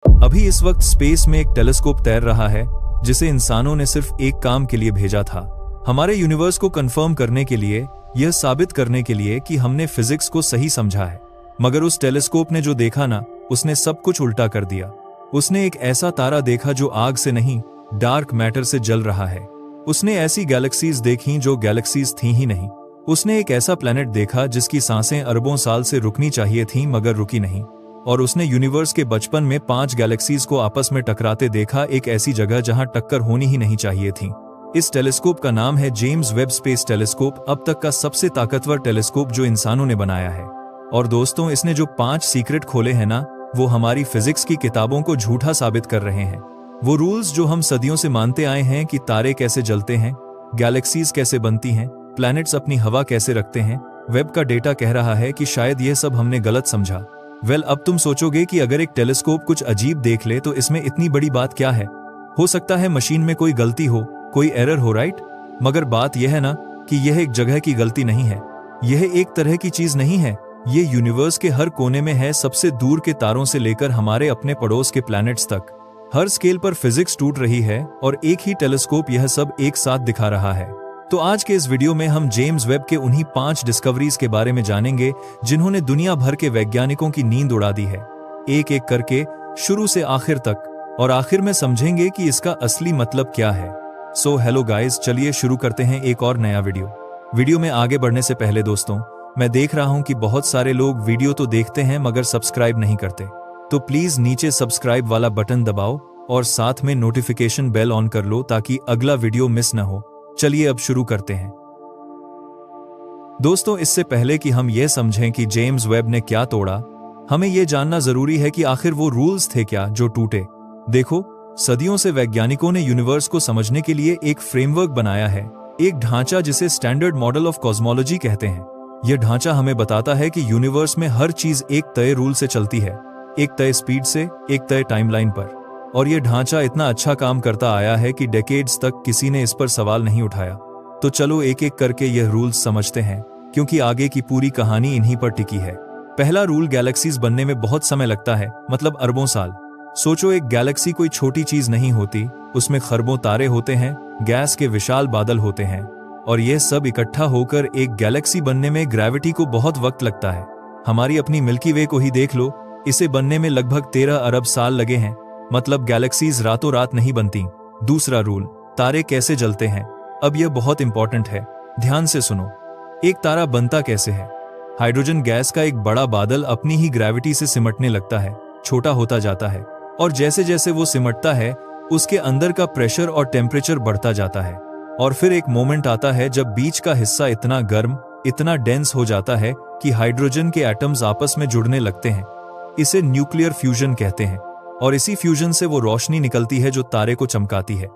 अभी इस वक्त स्पेस में एक टेलीस्कोप तैर रहा है जिसे इंसानों ने सिर्फ एक काम के लिए भेजा था, हमारे यूनिवर्स को कंफर्म करने के लिए, यह साबित करने के लिए कि हमने फिजिक्स को सही समझा है। मगर उस टेलीस्कोप ने जो देखा ना, उसने सब कुछ उल्टा कर दिया। उसने एक ऐसा तारा देखा जो आग से नहीं, डार्क मैटर से जल रहा है। उसने ऐसी गैलेक्सीज देखी जो गैलेक्सीज थी ही नहीं। उसने एक ऐसा प्लेनेट देखा जिसकी सांसें अरबों साल से रुकनी चाहिए थीं मगर रुकी नहीं। और उसने यूनिवर्स के बचपन में 5 गैलेक्सीज को आपस में टकराते देखा, एक ऐसी जगह जहां टक्कर होनी ही नहीं चाहिए थी। इस टेलीस्कोप का नाम है जेम्स वेब स्पेस टेलीस्कोप, अब तक का सबसे ताकतवर टेलीस्कोप जो इंसानों ने बनाया है। और दोस्तों, इसने जो 5 सीक्रेट खोले हैं ना, वो हमारी फिजिक्स की किताबों को झूठा साबित कर रहे हैं। वो रूल्स जो हम सदियों से मानते आए हैं कि तारे कैसे जलते हैं, गैलेक्सीज कैसे बनती हैं, प्लैनेट्स अपनी हवा कैसे रखते हैं। वेब का डेटा कह रहा है कि शायद यह सब हमने गलत समझा। अब तुम सोचोगे कि अगर एक टेलीस्कोप कुछ अजीब देख ले तो इसमें इतनी बड़ी बात क्या है। हो सकता है मशीन में कोई गलती हो, कोई एरर हो, राइट? मगर बात यह है ना कि यह एक जगह की गलती नहीं है, यह एक तरह की चीज नहीं है। ये यूनिवर्स के हर कोने में है, सबसे दूर के तारों से लेकर हमारे अपने पड़ोस के प्लैनेट्स तक। हर स्केल पर फिजिक्स टूट रही है और एक ही टेलीस्कोप यह सब एक साथ दिखा रहा है। तो आज के इस वीडियो में हम जेम्स वेब के उन्हीं 5 डिस्कवरीज के बारे में जानेंगे जिन्होंने दुनिया भर के वैज्ञानिकों की नींद उड़ा दी है, एक एक करके, शुरू से आखिर तक। और आखिर में समझेंगे कि इसका असली मतलब क्या है। सो हेलो गाइस, चलिए शुरू करते हैं एक और नया वीडियो में आगे बढ़ने से पहले दोस्तों, मैं देख रहा हूं कि बहुत सारे लोग वीडियो तो देखते हैं मगर सब्सक्राइब नहीं करते, तो प्लीज नीचे सब्सक्राइब वाला बटन दबाओ और साथ में नोटिफिकेशन बेल ऑन कर लो ताकि अगला वीडियो मिस न हो। चलिए अब शुरू करते हैं। दोस्तों, इससे पहले कि हम यह समझें कि जेम्स वेब ने क्या तोड़ा, हमें यह जानना जरूरी है कि आखिर वो रूल्स थे क्या जो टूटे। देखो, सदियों से वैज्ञानिकों ने यूनिवर्स को समझने के लिए एक फ्रेमवर्क बनाया है, एक ढांचा जिसे स्टैंडर्ड मॉडल ऑफ कॉस्मोलॉजी कहते हैं। यह ढांचा हमें बताता है कि यूनिवर्स में हर चीज एक तय रूल से चलती है, एक तय स्पीड से, एक तय टाइमलाइन पर। और यह ढांचा इतना अच्छा काम करता आया है कि डेकेड्स तक किसी ने इस पर सवाल नहीं उठाया। तो चलो एक एक करके यह रूल्स समझते हैं, क्योंकि आगे की पूरी कहानी इन्हीं पर टिकी है। पहला रूल, गैलेक्सीज बनने में बहुत समय लगता है, मतलब अरबों साल। सोचो, एक गैलेक्सी कोई छोटी चीज नहीं होती, उसमें खरबों तारे होते हैं, गैस के विशाल बादल होते हैं, और यह सब इकट्ठा होकर एक गैलेक्सी बनने में ग्रेविटी को बहुत वक्त लगता है। हमारी अपनी मिल्की वे को ही देख लो, इसे बनने में लगभग 13 अरब साल लगे हैं, मतलब गैलेक्सीज रातों रात नहीं बनती। दूसरा रूल, तारे कैसे जलते हैं। अब यह बहुत इंपॉर्टेंट है, ध्यान से सुनो। एक तारा बनता कैसे है? हाइड्रोजन गैस का एक बड़ा बादल अपनी ही ग्रेविटी से सिमटने लगता है, छोटा होता जाता है, और जैसे जैसे वो सिमटता है उसके अंदर का प्रेशर और टेम्परेचर बढ़ता जाता है। और फिर एक मोमेंट आता है जब बीच का हिस्सा इतना गर्म, इतना डेंस हो जाता है कि हाइड्रोजन के एटम्स आपस में जुड़ने लगते हैं। इसे न्यूक्लियर फ्यूजन कहते हैं। और इसी फ्यूजन से वो रोशनी निकलती है जो तारे को चमकाती है।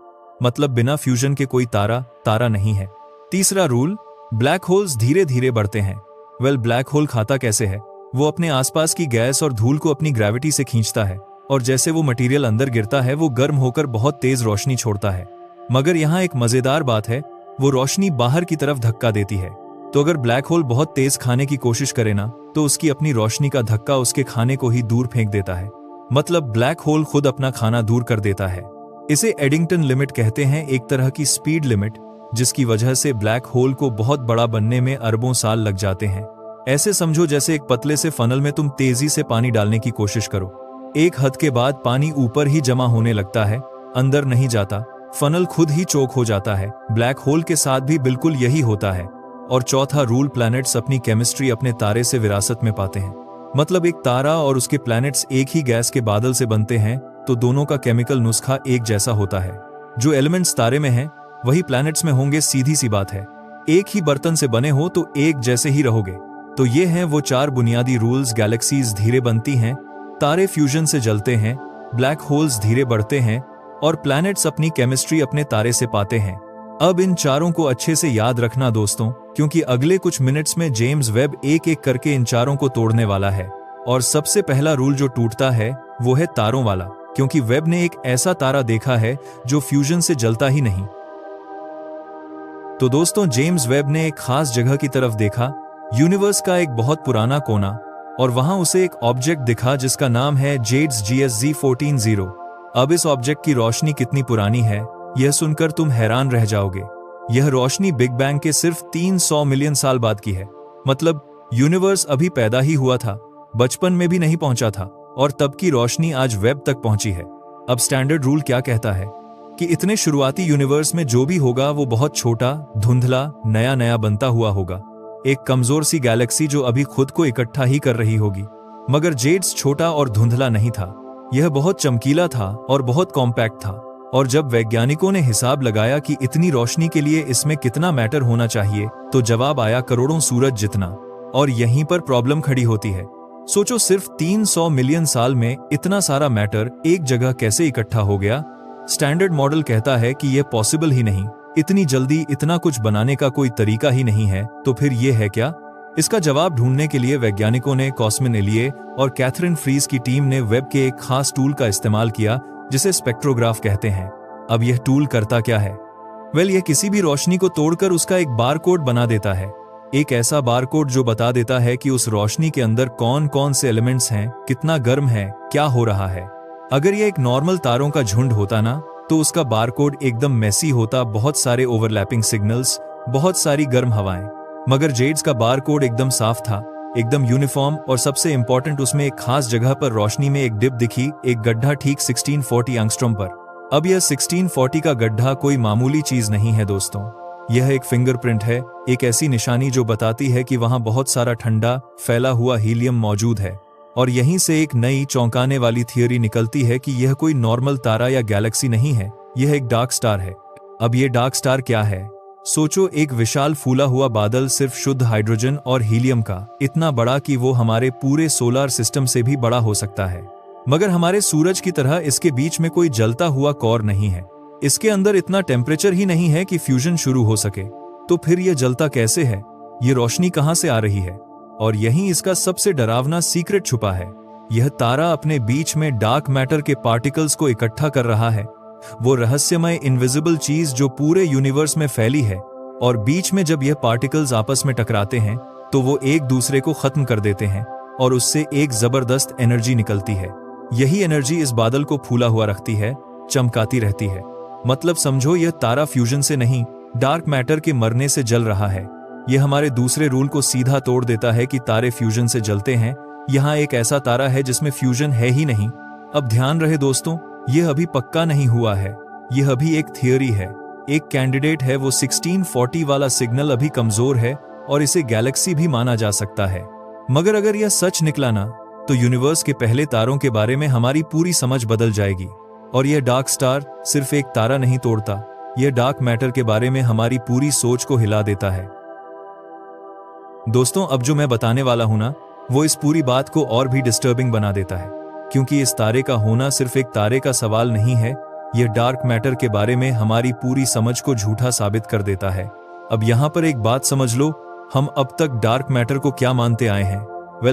मतलब बिना फ्यूजन के कोई तारा नहीं है। तीसरा रूल, ब्लैक होल्स धीरे धीरे बढ़ते हैं। ब्लैक होल खाता कैसे है? वो अपने आसपास की गैस और धूल को अपनी ग्रेविटी से खींचता है, और जैसे वो मटेरियल अंदर गिरता है वो गर्म होकर बहुत तेज रोशनी छोड़ता है। मगर यहाँ एक मजेदार बात है, वो रोशनी बाहर की तरफ धक्का देती है। तो अगर ब्लैक होल बहुत तेज खाने की कोशिश करे ना, तो उसकी अपनी रोशनी का धक्का उसके खाने को ही दूर फेंक देता है। मतलब ब्लैक होल खुद अपना खाना दूर कर देता है। इसे एडिंगटन लिमिट कहते हैं, एक तरह की स्पीड लिमिट, जिसकी वजह से ब्लैक होल को बहुत बड़ा बनने में अरबों साल लग जाते हैं। ऐसे समझो जैसे एक पतले से फनल में तुम तेजी से पानी डालने की कोशिश करो, एक हद के बाद पानी ऊपर ही जमा होने लगता है, अंदर नहीं जाता, फनल खुद ही चोक हो जाता है। ब्लैक होल के साथ भी बिल्कुल यही होता है। और चौथा रूल, प्लैनेट्स अपनी केमिस्ट्री अपने तारे से विरासत में पाते हैं। मतलब एक तारा और उसके प्लैनेट्स एक ही गैस के बादल से बनते हैं, तो दोनों का केमिकल नुस्खा एक जैसा होता है। जो एलिमेंट्स तारे में हैं, वही प्लैनेट्स में होंगे, सीधी सी बात है। एक ही बर्तन से बने हो तो एक जैसे ही रहोगे। तो ये हैं वो 4 बुनियादी रूल्स। गैलेक्सीज धीरे बनती हैं, तारे फ्यूजन से जलते हैं, ब्लैक होल्स धीरे बढ़ते हैं, और प्लैनेट्स अपनी केमिस्ट्री अपने तारे से पाते हैं। अब इन चारों को अच्छे से याद रखना दोस्तों, क्योंकि अगले कुछ मिनट्स में जेम्स वेब एक एक करके इन चारों को तोड़ने वाला है। और सबसे पहला रूल जो टूटता है वो है तारों वाला, क्योंकि वेब ने एक ऐसा तारा देखा है जो फ्यूजन से जलता ही नहीं। तो दोस्तों, जेम्स वेब ने एक खास जगह की तरफ देखा, यूनिवर्स का एक बहुत पुराना कोना, और वहां उसे एक ऑब्जेक्ट दिखा जिसका नाम है जेड्स GSZ14-0। अब इस ऑब्जेक्ट की रोशनी कितनी पुरानी है, यह सुनकर तुम हैरान रह जाओगे। यह रोशनी बिग बैंग के सिर्फ 300 मिलियन साल बाद की है। मतलब यूनिवर्स अभी पैदा ही हुआ था, बचपन में भी नहीं पहुंचा था, और तब की रोशनी आज वेब तक पहुंची है। अब स्टैंडर्ड रूल क्या कहता है कि इतने शुरुआती यूनिवर्स में जो भी होगा वो बहुत छोटा, धुंधला, नया नया बनता हुआ होगा। एक कमजोर सी गैलेक्सी जो अभी खुद को इकट्ठा ही कर रही होगी। मगर जेड्स छोटा और धुंधला नहीं था, यह बहुत चमकीला था और बहुत कॉम्पैक्ट था। और जब वैज्ञानिकों ने हिसाब लगाया कि इतनी रोशनी के लिए इसमें कितना मैटर होना चाहिए, तो जवाब आया करोड़ों सूरज जितना। और यहीं पर प्रॉब्लम खड़ी होती है। सोचो, सिर्फ 300 मिलियन साल में इतना सारा मैटर एक जगह कैसे इकट्ठा हो गया। स्टैंडर्ड मॉडल कहता है कि यह पॉसिबल ही नहीं, इतनी जल्दी इतना कुछ बनाने का कोई तरीका ही नहीं है। तो फिर यह है क्या? इसका जवाब ढूंढने के लिए वैज्ञानिकों ने कॉस्मिन एलिये और कैथरीन फ्रीज की टीम ने वेब के एक खास टूल का इस्तेमाल किया जिसे स्पेक्ट्रोग्राफ कहते हैं। अब यह टूल करता क्या है? यह किसी भी रोशनी को तोड़कर उसका एक बारकोड बना देता है। एक ऐसा बारकोड जो बता देता है कि उस रोशनी के अंदर कौन कौन से एलिमेंट्स हैं, कितना गर्म है, क्या हो रहा है। अगर यह एक नॉर्मल तारों का झुंड होता ना, तो उसका बारकोड एकदम मेसी होता, बहुत सारे ओवरलैपिंग सिग्नल्स, बहुत सारी गर्म हवाएं। मगर जेड्स का बारकोड एकदम साफ था, एकदम यूनिफॉर्म, और सबसे इंपॉर्टेंट, उसमें एक खास जगह पर रोशनी में एक डिप दिखी, एक गड्ढा ठीक 1640 एंगस्ट्रॉम पर। अब यह 1640 का गड्ढा कोई मामूली चीज नहीं है दोस्तों, यह एक फिंगरप्रिंट है, एक ऐसी निशानी जो बताती है कि वहां बहुत सारा ठंडा फैला हुआ हीलियम मौजूद है। और यहीं से एक नई चौंकाने वाली थियोरी निकलती है कि यह कोई नॉर्मल तारा या गैलेक्सी नहीं है, यह एक डार्क स्टार है। अब यह डार्क स्टार क्या है? सोचो, एक विशाल फूला हुआ बादल, सिर्फ शुद्ध हाइड्रोजन और हीलियम का, इतना बड़ा कि वो हमारे पूरे सोलर सिस्टम से भी बड़ा हो सकता है। मगर हमारे सूरज की तरह इसके बीच में कोई जलता हुआ कोर नहीं है, इसके अंदर इतना टेम्परेचर ही नहीं है कि फ्यूजन शुरू हो सके। तो फिर यह जलता कैसे है? ये रोशनी कहां से आ रही है? और यहीं इसका सबसे डरावना सीक्रेट छुपा है। यह तारा अपने बीच में डार्क मैटर के पार्टिकल्स को इकट्ठा कर रहा है, वो रहस्यमय इनविजिबल चीज जो पूरे यूनिवर्स में फैली है। और बीच में जब यह पार्टिकल्स आपस में टकराते हैं तो वो एक दूसरे को खत्म कर देते हैं और उससे एक जबरदस्त एनर्जी निकलती है। यही एनर्जी इस बादल को फूला हुआ रखती है, चमकाती रहती है। मतलब समझो, यह तारा फ्यूजन से नहीं, डार्क मैटर के मरने से जल रहा है। यह हमारे दूसरे रूल को सीधा तोड़ देता है कि तारे फ्यूजन से जलते हैं। यहाँ एक ऐसा तारा है जिसमें फ्यूजन है ही नहीं। अब ध्यान रहे दोस्तों, यह अभी पक्का नहीं हुआ है, यह अभी एक थियोरी है, एक कैंडिडेट है। वो 1640 वाला सिग्नल अभी कमजोर है और इसे गैलेक्सी भी माना जा सकता है। मगर अगर यह सच निकला ना, तो यूनिवर्स के पहले तारों के बारे में हमारी पूरी समझ बदल जाएगी। और यह डार्क स्टार सिर्फ एक तारा नहीं तोड़ता, यह डार्क मैटर के बारे में हमारी पूरी सोच को हिला देता है। दोस्तों, अब जो मैं बताने वाला हूं ना, वो इस पूरी बात को और भी डिस्टर्बिंग बना देता है, क्योंकि इस तारे का होना सिर्फ एक तारे का सवाल नहीं है, यह डार्क मैटर के बारे में हमारी पूरी समझ को झूठा साबित कर देता है। अब यहां पर एक बात समझ लो, हम अब तक डार्क मैटर को क्या मानते आए हैं?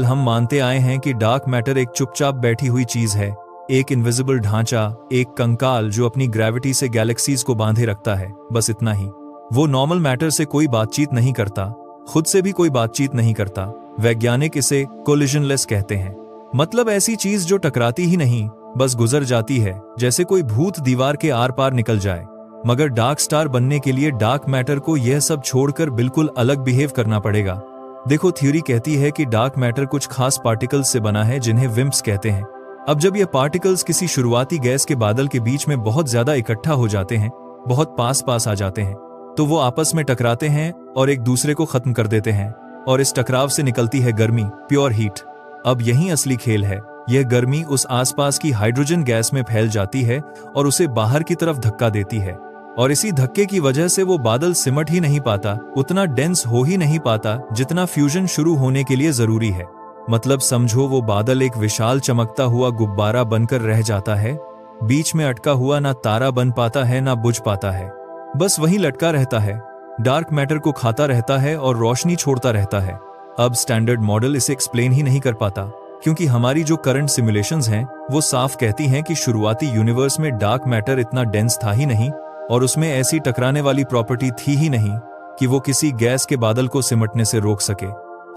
हम मानते आए हैं कि डार्क मैटर एक चुपचाप बैठी हुई चीज है, एक इनविजिबल ढांचा, एक कंकाल जो अपनी ग्रेविटी से गैलेक्सीज को बांधे रखता है, बस इतना ही। वो नॉर्मल मैटर से कोई बातचीत नहीं करता, खुद से भी कोई बातचीत नहीं करता। वैज्ञानिक इसे कोलिजनलेस कहते हैं। मतलब ऐसी चीज जो टकराती ही नहीं, बस गुजर जाती है, जैसे कोई भूत दीवार के आर पार निकल जाए। मगर डार्क स्टार बनने के लिए डार्क मैटर को यह सब छोड़कर बिल्कुल अलग बिहेव करना पड़ेगा। देखो, थ्योरी कहती है कि डार्क मैटर कुछ खास पार्टिकल्स से बना है जिन्हें विम्प्स कहते हैं। अब जब ये पार्टिकल्स किसी शुरुआती गैस के बादल के बीच में बहुत ज्यादा इकट्ठा हो जाते हैं, बहुत पास पास आ जाते हैं, तो वो आपस में टकराते हैं और एक दूसरे को खत्म कर देते हैं। और इस टकराव से निकलती है गर्मी, प्योर हीट। अब यही असली खेल है। यह गर्मी उस आसपास की हाइड्रोजन गैस में फैल जाती है और उसे बाहर की तरफ धक्का देती है। और इसी धक्के की वजह से वो बादल सिमट ही नहीं पाता, उतना डेंस हो ही नहीं पाता जितना फ्यूजन शुरू होने के लिए जरूरी है। मतलब समझो, वो बादल एक विशाल चमकता हुआ गुब्बारा बनकर रह जाता है, बीच में अटका हुआ, ना तारा बन पाता है ना बुझ पाता है, बस वहीं लटका रहता है, डार्क मैटर को खाता रहता है और रोशनी छोड़ता रहता है। अब स्टैंडर्ड मॉडल इसे एक्सप्लेन ही नहीं कर पाता, क्योंकि हमारी जो करंट सिमुलेशंस हैं वो साफ कहती हैं कि शुरुआती यूनिवर्स में डार्क मैटर इतना डेंस था ही नहीं और उसमें ऐसी टकराने वाली प्रॉपर्टी थी ही नहीं कि वो किसी गैस के बादल को सिमटने से रोक सके।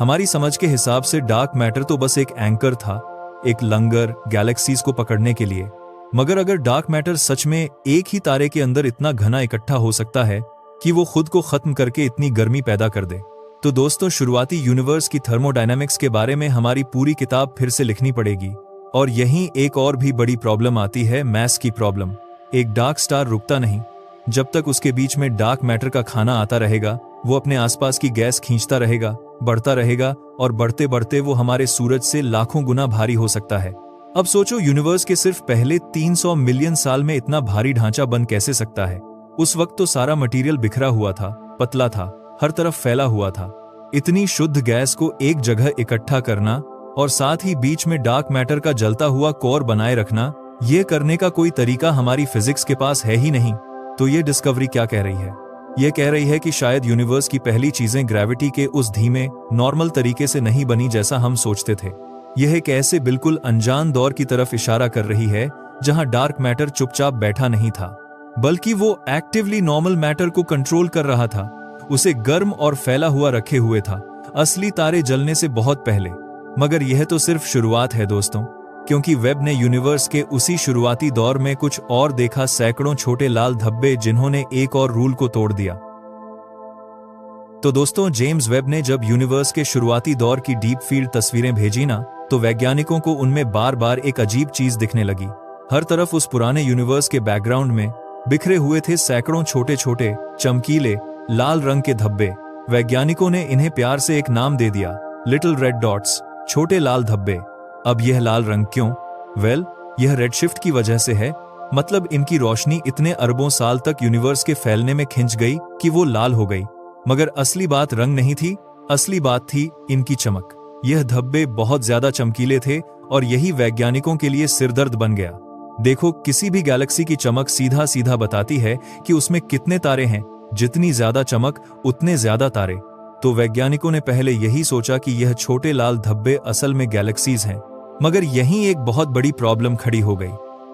हमारी समझ के हिसाब से डार्क मैटर तो बस एक एंकर था, एक लंगर गैलेक्सीज को पकड़ने के लिए। मगर अगर डार्क मैटर सच में एक ही तारे के अंदर इतना घना इकट्ठा हो सकता है कि वो खुद को खत्म करके इतनी गर्मी पैदा कर दे, तो दोस्तों शुरुआती यूनिवर्स की थर्मोडायनामिक्स के बारे में हमारी पूरी किताब फिर से लिखनी पड़ेगी। और यहीं एक और भी बड़ी प्रॉब्लम आती है, मैस की प्रॉब्लम। एक डार्क स्टार रुकता नहीं। जब तक उसके बीच में डार्क मैटर का खाना आता रहेगा, वो अपने आसपास की गैस खींचता रहेगा, बढ़ता रहेगा, और बढ़ते बढ़ते वो हमारे सूरज से लाखों गुना भारी हो सकता है। अब सोचो, यूनिवर्स के सिर्फ पहले 300 मिलियन साल में इतना भारी ढांचा बन कैसे सकता है। उस वक्त तो सारा मटेरियल बिखरा हुआ था, पतला था, हर तरफ फैला हुआ था। इतनी शुद्ध गैस को एक जगह इकट्ठा करना और साथ ही बीच में डार्क मैटर का जलता हुआ कोर बनाए रखना, ये करने का कोई तरीका हमारी फिजिक्स के पास है ही नहीं। तो ये डिस्कवरी क्या कह रही है? ये कह रही है कि शायद यूनिवर्स की पहली चीजें ग्रेविटी के उस धीमे नॉर्मल तरीके से नहीं बनी जैसा हम सोचते थे। यह एक ऐसे बिल्कुल अनजान दौर की तरफ इशारा कर रही है जहां डार्क मैटर चुपचाप बैठा नहीं था, बल्कि वो एक्टिवली नॉर्मल मैटर को कंट्रोल कर रहा था, उसे गर्म और फैला हुआ रखे हुए था, असली तारे जलने से बहुत पहले। मगर यह तो सिर्फ शुरुआत है दोस्तों, क्योंकि वेब ने यूनिवर्स के उसी शुरुआती दौर में कुछ और देखा, सैकड़ों छोटे लाल धब्बे जिन्होंने एक और रूल को तोड़ दिया। तो दोस्तों, जेम्स वेब ने जब यूनिवर्स के शुरुआती दौर की डीप फील्ड तस्वीरें भेजी ना, तो वैज्ञानिकों को उनमें बार बार एक अजीब चीज दिखने लगी। हर तरफ उस पुराने यूनिवर्स के बैकग्राउंड में बिखरे हुए थे सैकड़ों छोटे छोटे चमकीले लाल रंग के धब्बे। वैज्ञानिकों ने इन्हें प्यार से एक नाम दे दिया, लिटिल रेड डॉट्स, छोटे लाल धब्बे। अब यह लाल रंग क्यों? वेल, यह रेडशिफ्ट की वजह से है। मतलब इनकी रोशनी इतने अरबों साल तक यूनिवर्स के फैलने में खिंच गई कि वो लाल हो गई। मगर असली बात रंग नहीं थी, असली बात थी इनकी चमक। यह धब्बे बहुत ज्यादा चमकीले थे और यही वैज्ञानिकों के लिए सिरदर्द बन गया। देखो, किसी भी गैलेक्सी की चमक सीधा सीधा बताती है कि उसमें कितने तारे हैं। जितनी ज्यादा चमक उतने ज्यादा तारे। तो वैज्ञानिकों ने पहले यही सोचा कि यह छोटे लाल धब्बे असल में गैलेक्सीज हैं। मगर यहीं एक बहुत बड़ी प्रॉब्लम खड़ी हो गई।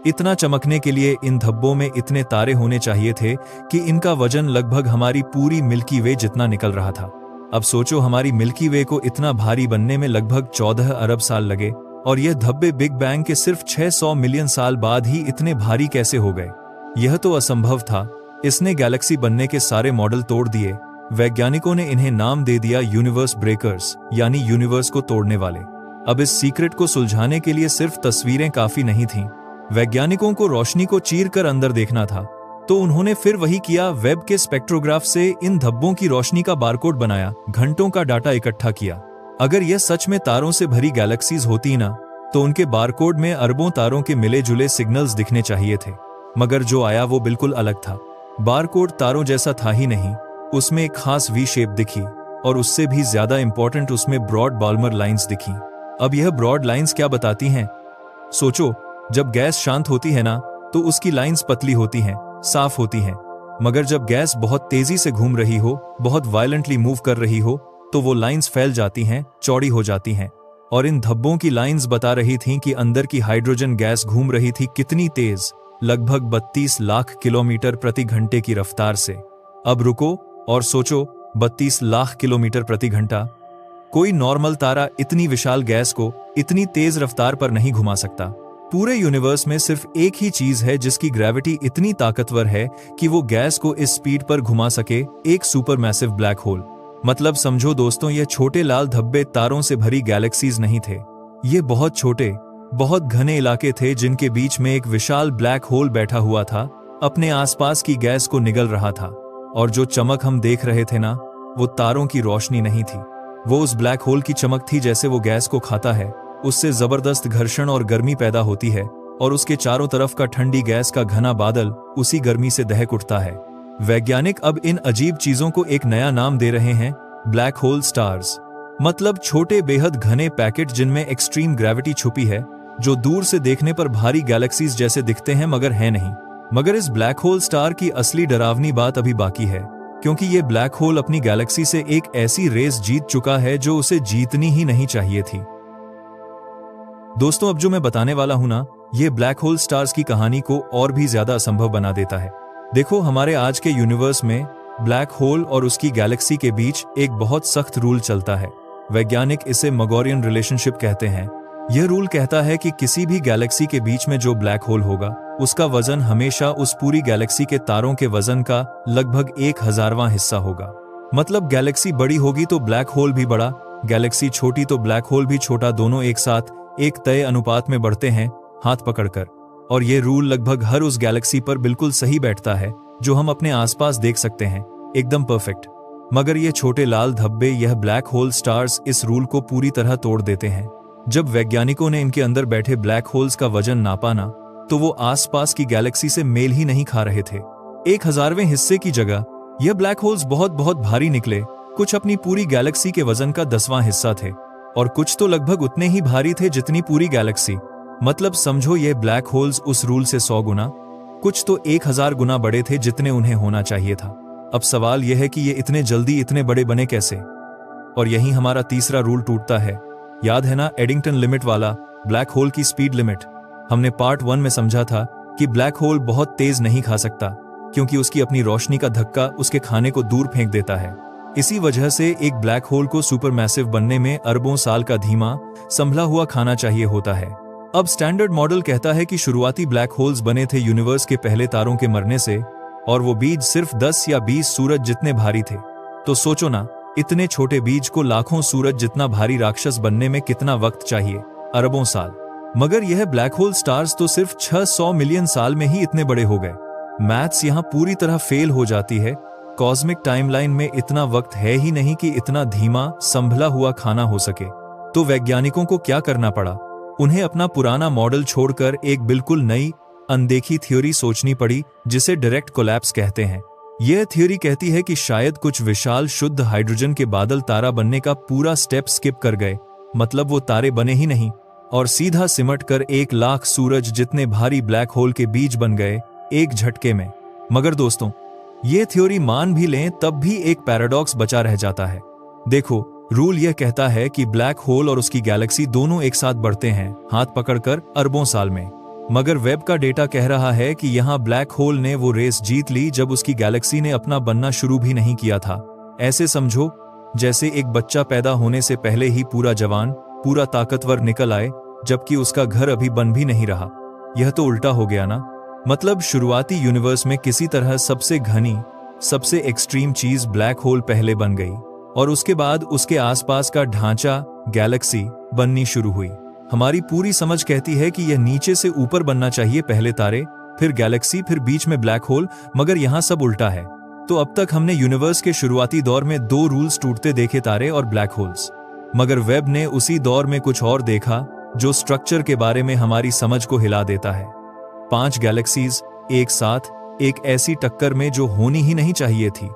इतना चमकने के लिए इन धब्बों में इतने तारे होने चाहिए थे कि इनका वजन लगभग हमारी पूरी मिल्की वे जितना निकल रहा था। अब सोचो, हमारी मिल्की वे को इतना भारी बनने में लगभग 14 अरब साल लगे, और यह धब्बे बिग बैंग के सिर्फ 600 मिलियन साल बाद ही इतने भारी कैसे हो गए? यह तो असंभव था। इसने गैलेक्सी बनने के सारे मॉडल तोड़ दिए। वैज्ञानिकों ने इन्हें नाम दे दिया यूनिवर्स ब्रेकर्स, यानी यूनिवर्स को तोड़ने वाले। अब इस सीक्रेट को सुलझाने के लिए सिर्फ तस्वीरें काफी नहीं थीं। वैज्ञानिकों को रोशनी को चीर कर अंदर देखना था। तो उन्होंने फिर वही किया, वेब के स्पेक्ट्रोग्राफ से इन धब्बों की रोशनी का बारकोड बनाया, घंटों का डाटा इकट्ठा किया। अगर यह सच में तारों से भरी गैलेक्सीज होती ना, तो उनके बारकोड में अरबों तारों के मिले जुले सिग्नल्स दिखने चाहिए थे। मगर जो आया वो बिल्कुल अलग था। बारकोड तारों जैसा था ही नहीं, उसमें एक खास वी शेप दिखी, और उससे भी ज्यादा इंपॉर्टेंट, उसमें ब्रॉड बाल्मर लाइंस दिखी। अब यह ब्रॉड लाइंस क्या बताती हैं? सोचो, जब गैस शांत होती है ना, तो उसकी लाइंस पतली होती हैं, साफ होती हैं। मगर जब गैस बहुत तेजी से घूम रही हो, बहुत वायलेंटली मूव कर रही हो, तो वो लाइंस फैल जाती हैं, चौड़ी हो जाती हैं। और इन धब्बों की लाइंस बता रही थीं कि अंदर की हाइड्रोजन गैस घूम रही थी कितनी तेज, लगभग 32 लाख किलोमीटर प्रति घंटे की रफ्तार से। अब रुको और सोचो, 32 लाख किलोमीटर प्रति घंटा। कोई नॉर्मल तारा इतनी विशाल गैस को इतनी तेज रफ्तार पर नहीं घुमा सकता। पूरे यूनिवर्स में सिर्फ एक ही चीज है जिसकी ग्रेविटी इतनी ताकतवर है कि वो गैस को इस स्पीड पर घुमा सके, एक सुपरमैसिव ब्लैक होल। मतलब समझो दोस्तों, ये छोटे लाल धब्बे तारों से भरी गैलेक्सीज नहीं थे। ये बहुत छोटे, बहुत घने इलाके थे जिनके बीच में एक विशाल ब्लैक होल बैठा हुआ था, अपने आसपास की गैस को निगल रहा था। और जो चमक हम देख रहे थे ना, वो तारों की रोशनी नहीं थी, वो उस ब्लैक होल की चमक थी। जैसे वो गैस को खाता है, उससे जबरदस्त घर्षण और गर्मी पैदा होती है, और उसके चारों तरफ का ठंडी गैस का घना बादल उसी गर्मी से दहक उठता है। वैज्ञानिक अब इन अजीब चीजों को एक नया नाम दे रहे हैं, ब्लैक होल स्टार्स। मतलब छोटे बेहद घने पैकेट जिनमें एक्सट्रीम ग्रेविटी छुपी है, जो दूर से देखने पर भारी गैलेक्सीज जैसे दिखते हैं मगर है नहीं। मगर इस ब्लैक होल स्टार की असली डरावनी बात अभी बाकी है, क्योंकि ये ब्लैक होल अपनी गैलेक्सी से एक ऐसी रेस जीत चुका है जो उसे जीतनी ही नहीं चाहिए थी। दोस्तों, अब जो मैं बताने वाला हूं ना, ये ब्लैक होल स्टार्स की कहानी को और भी ज्यादा असंभव बना देता है। देखो, हमारे आज के यूनिवर्स में ब्लैक होल और उसकी गैलेक्सी के बीच एक बहुत सख्त रूल चलता है, वैज्ञानिक इसे मगोरियन रिलेशनशिप कहते हैं। यह रूल कहता है कि किसी भी गैलेक्सी के बीच में जो ब्लैक होल होगा उसका वजन हमेशा उस पूरी गैलेक्सी के तारों के वजन का लगभग 1,000वां हिस्सा होगा। मतलब गैलेक्सी बड़ी होगी तो ब्लैक होल भी बड़ा, गैलेक्सी छोटी तो ब्लैक होल भी छोटा, दोनों एक साथ एक तय अनुपात में बढ़ते हैं हाथ पकड़कर। और ये रूल लगभग हर उस गैलेक्सी पर बिल्कुल सही बैठता है जो हम अपने आसपास देख सकते हैं, एकदम परफेक्ट। मगर ये छोटे लाल धब्बे, यह ब्लैक होल स्टार्स, इस रूल को पूरी तरह तोड़ देते हैं। जब वैज्ञानिकों ने इनके अंदर बैठे ब्लैक होल्स का वजन नापा ना, तो वो आसपास की गैलेक्सी से मेल ही नहीं खा रहे थे। 1,000वें हिस्से की जगह यह ब्लैक होल्स बहुत बहुत भारी निकले। कुछ अपनी पूरी गैलेक्सी के वजन का 10वां हिस्सा थे और कुछ तो लगभग उतने ही भारी थे जितनी पूरी गैलेक्सी। मतलब समझो ये ब्लैक होल्स उस रूल से 100 गुना, कुछ तो 1,000 गुना बड़े थे जितने उन्हें होना चाहिए था। अब सवाल यह है कि ये इतने जल्दी इतने बड़े बने कैसे? और यही हमारा तीसरा रूल टूटता है। याद है ना एडिंगटन लिमिट वाला, ब्लैक होल की स्पीड लिमिट? हमने पार्ट 1 में समझा था कि ब्लैक होल बहुत तेज नहीं खा सकता क्योंकि उसकी अपनी रोशनी का धक्का उसके खाने को दूर फेंक देता है। इसी वजह से एक ब्लैक होल को सुपरमैसिव बनने में अरबों साल का धीमा संभला हुआ खाना चाहिए होता है। अब स्टैंडर्ड मॉडल कहता है कि शुरुआती ब्लैक होल्स बने थे यूनिवर्स के पहले तारों के मरने से, और वो बीज सिर्फ 10 या 20 सूरज जितने भारी थे। तो सोचो ना, इतने छोटे बीज को लाखों सूरज जितना भारी राक्षस बनने में कितना वक्त चाहिए? अरबों साल। मगर यह ब्लैक होल स्टार्स तो सिर्फ 600 मिलियन साल में ही इतने बड़े हो गए। मैथ्स यहाँ पूरी तरह फेल हो जाती है। कॉस्मिक टाइमलाइन में इतना वक्त है ही नहीं कि इतना धीमा संभला हुआ खाना हो सके। तो वैज्ञानिकों को क्या करना पड़ा? उन्हें अपना पुराना मॉडल छोड़कर एक बिल्कुल नई अनदेखी थ्योरी सोचनी पड़ी जिसे डायरेक्ट कोलैप्स कहते हैं। यह थ्योरी कहती है कि शायद कुछ विशाल शुद्ध हाइड्रोजन के बादल तारा बनने का पूरा स्टेप स्किप कर गए। मतलब वो तारे बने ही नहीं और सीधा सिमट कर 1,00,000 सूरज जितने भारी ब्लैक होल के बीज बन गए एक झटके में। मगर दोस्तों, ये थ्योरी मान भी लें तब भी एक पैराडॉक्स बचा रह जाता है। देखो, रूल यह कहता है कि ब्लैक होल और उसकी गैलेक्सी दोनों एक साथ बढ़ते हैं हाथ पकड़कर अरबों साल में। मगर वेब का डेटा कह रहा है कि यहाँ ब्लैक होल ने वो रेस जीत ली जब उसकी गैलेक्सी ने अपना बनना शुरू भी नहीं किया था। ऐसे समझो जैसे एक बच्चा पैदा होने से पहले ही पूरा जवान, पूरा ताकतवर निकल आए, जबकि उसका घर अभी बन भी नहीं रहा। यह तो उल्टा हो गया ना। मतलब शुरुआती यूनिवर्स में किसी तरह सबसे घनी, सबसे एक्सट्रीम चीज ब्लैक होल पहले बन गई और उसके बाद उसके आसपास का ढांचा गैलेक्सी बननी शुरू हुई। हमारी पूरी समझ कहती है कि यह नीचे से ऊपर बनना चाहिए, पहले तारे, फिर गैलेक्सी, फिर बीच में ब्लैक होल। मगर यहाँ सब उल्टा है। तो अब तक हमने यूनिवर्स के शुरुआती दौर में 2 रूल्स टूटते देखे, तारे और ब्लैक होल्स। मगर वेब ने उसी दौर में कुछ और देखा जो स्ट्रक्चर के बारे में हमारी समझ को हिला देता है। 5 गैलेक्सीज एक साथ एक ऐसी टक्कर में जो होनी ही नहीं चाहिए थी।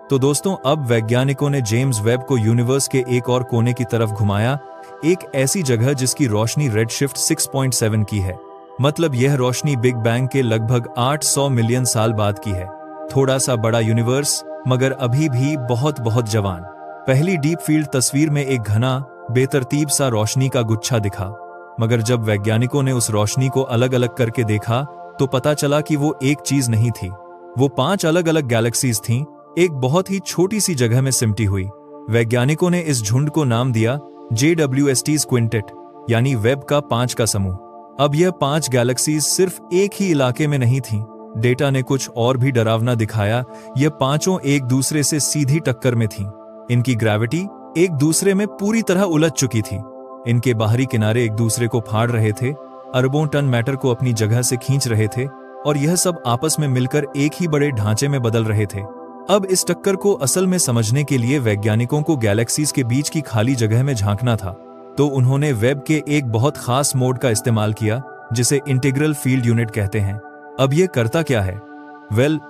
तो दोस्तों, अब वैज्ञानिकों ने जेम्स वेब को यूनिवर्स के एक और कोने की तरफ घुमाया, एक ऐसी जगह जिसकी रोशनी रेडशिफ्ट 6.7 की है। मतलब यह रोशनी बिग बैंग के लगभग 800 मिलियन साल बाद की है। थोड़ा सा बड़ा यूनिवर्स, मगर अभी भी बहुत बहुत जवान। पहली डीप फील्ड तस्वीर में एक घना बेतरतीब सा रोशनी का गुच्छा दिखा, मगर जब वैज्ञानिकों ने उस रोशनी को अलग अलग करके देखा तो पता चला कि वो एक चीज नहीं थी। वो 5 अलग अलग गैलेक्सीज थीं, एक बहुत ही छोटी सी जगह में सिमटी हुई। वैज्ञानिकों ने इस झुंड को नाम दिया JWST's क्विंटेट, यानी वेब का 5 का समूह। अब यह 5 गैलेक्सीज सिर्फ एक ही इलाके में नहीं थीं। डेटा ने कुछ और भी डरावना दिखाया। यह पांचों एक दूसरे से सीधी टक्कर में थीं। इनकी ग्रेविटी एक दूसरे में पूरी तरह उलझ चुकी थी। इनके बाहरी किनारे एक दूसरे को फाड़ रहे थे, अरबों टन मैटर को अपनी जगह से खींच रहे थे, और यह सब आपस में मिलकर एक ही बड़े ढांचे में बदल रहे थे। अब इस टक्कर को असल में समझने के लिए वैज्ञानिकों को गैलेक्सीज के बीच की खाली जगह में झांकना था। तो उन्होंने वेब के एक बहुत खास मोड का इस्तेमाल किया जिसे इंटीग्रल फील्ड यूनिट कहते हैं। अब यह करता क्या है?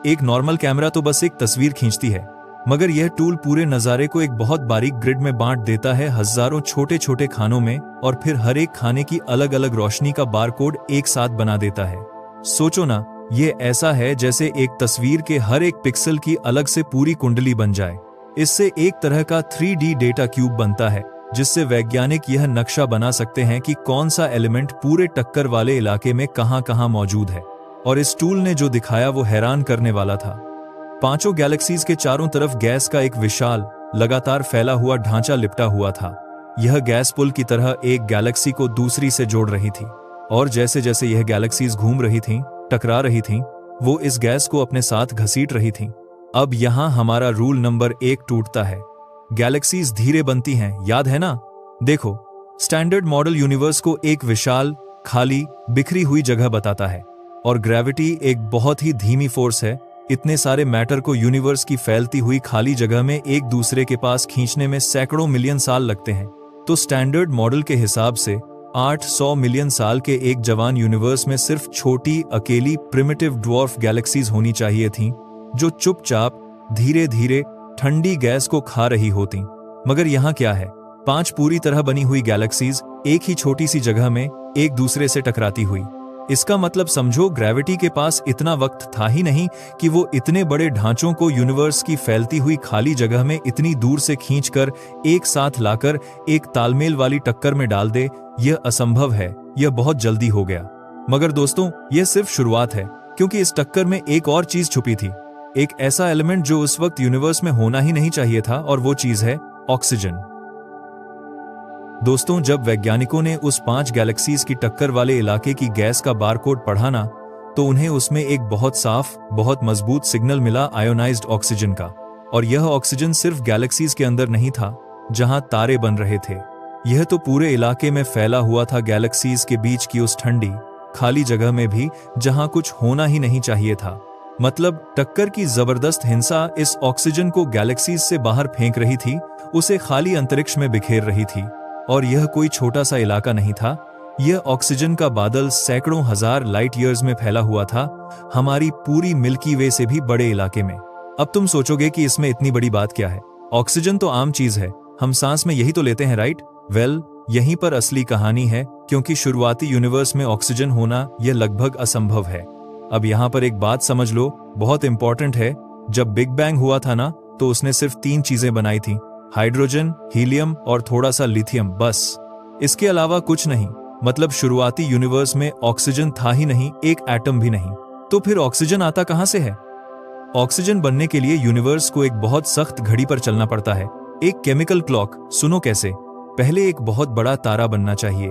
एक नॉर्मल कैमरा तो बस एक तस्वीर खींचती है, मगर यह टूल पूरे नज़ारे को एक बहुत बारीक ग्रिड में बांट देता है, हजारों छोटे छोटे खानों में, और फिर हर एक खाने की अलग अलग रोशनी का बारकोड एक साथ बना देता है। सोचो ना, ये ऐसा है जैसे एक तस्वीर के हर एक पिक्सल की अलग से पूरी कुंडली बन जाए। इससे एक तरह का 3D डेटा क्यूब बनता है, जिससे वैज्ञानिक यह नक्शा बना सकते हैं कि कौन सा एलिमेंट पूरे टक्कर वाले इलाके में कहां कहां मौजूद है। और इस टूल ने जो दिखाया वो हैरान करने वाला था। 5 गैलेक्सीज के चारों तरफ गैस का एक विशाल, लगातार फैला हुआ ढांचा लिपटा हुआ था। यह गैस पुल की तरह एक गैलेक्सी को दूसरी से जोड़ रही थी, और जैसे जैसे यह गैलेक्सीज घूम रही थीं, टकरा रही थीं, वो इस गैस को अपने साथ घसीट रही थीं। अब यहां हमारा रूल नंबर 1 टूटता है। गैलेक्सीज धीरे बनती हैं, याद है ना? देखो, स्टैंडर्ड मॉडल यूनिवर्स को एक विशाल, खाली, बिखरी हुई जगह बताता है, और ग्रेविटी एक बहुत ही धीमी फोर्स है। इतने सारे मैटर को यूनिवर्स की फैलती हुई खाली जगह में एक दूसरे के पास खींचने में सैकड़ों मिलियन साल लगते हैं। तो स्टैंडर्ड मॉडल के हिसाब से 800 मिलियन साल के एक जवान यूनिवर्स में सिर्फ छोटी, अकेली, प्रिमिटिव ड्वार्फ गैलेक्सीज होनी चाहिए थीं, जो चुपचाप, धीरे धीरे ठंडी गैस को खा रही होती। मगर यहाँ क्या है? 5 पूरी तरह बनी हुई गैलेक्सीज एक ही छोटी सी जगह में एक दूसरे से टकराती हुई। इसका मतलब समझो, ग्रेविटी के पास इतना वक्त था ही नहीं कि वो इतने बड़े ढांचों को यूनिवर्स की फैलती हुई खाली जगह में इतनी दूर से खींचकर एक साथ लाकर एक तालमेल वाली टक्कर में डाल दे। यह असंभव है, यह बहुत जल्दी हो गया। मगर दोस्तों, यह सिर्फ शुरुआत है, क्योंकि इस टक्कर में एक और चीज छुपी थी, एक ऐसा एलिमेंट जो उस वक्त यूनिवर्स में होना ही नहीं चाहिए था, और वो चीज है ऑक्सीजन। दोस्तों, जब वैज्ञानिकों ने उस 5 गैलेक्सीज की टक्कर वाले इलाके की गैस का बारकोड पढ़ा ना, तो उन्हें उसमें एक बहुत साफ, बहुत मजबूत सिग्नल मिला आयोनाइज्ड ऑक्सीजन का। और यह ऑक्सीजन सिर्फ गैलेक्सीज के अंदर नहीं था जहां तारे बन रहे थे, यह तो पूरे इलाके में फैला हुआ था, गैलेक्सीज के बीच की उस ठंडी, खाली जगह में भी, जहां कुछ होना ही नहीं चाहिए था। मतलब टक्कर की जबरदस्त हिंसा इस ऑक्सीजन को गैलेक्सीज से बाहर फेंक रही थी, उसे खाली अंतरिक्ष में बिखेर रही थी। और यह कोई छोटा सा इलाका नहीं था, यह ऑक्सीजन का बादल सैकड़ों हजार लाइट ईयर्स में फैला हुआ था, हमारी पूरी मिल्की वे से भी बड़े इलाके में। अब तुम सोचोगे कि इसमें इतनी बड़ी बात क्या है? ऑक्सीजन तो आम चीज है, हम सांस में यही तो लेते हैं, राइट? वेल, यहीं पर असली कहानी है, क्योंकि शुरुआती यूनिवर्स में ऑक्सीजन होना यह लगभग असंभव है। अब यहां पर एक बात समझ लो, बहुत इंपॉर्टेंट है। जब बिग बैंग हुआ था ना, तो उसने सिर्फ 3 चीजें बनाई थी, हाइड्रोजन, हीलियम और थोड़ा सा लिथियम, बस। इसके अलावा कुछ नहीं। मतलब शुरुआती यूनिवर्स में ऑक्सीजन था ही नहीं, एक एटम भी नहीं। तो फिर ऑक्सीजन आता कहां से है? ऑक्सीजन बनने के लिए यूनिवर्स को एक बहुत सख्त घड़ी पर चलना पड़ता है, एक केमिकल क्लॉक। सुनो कैसे। पहले एक बहुत बड़ा तारा बनना चाहिए,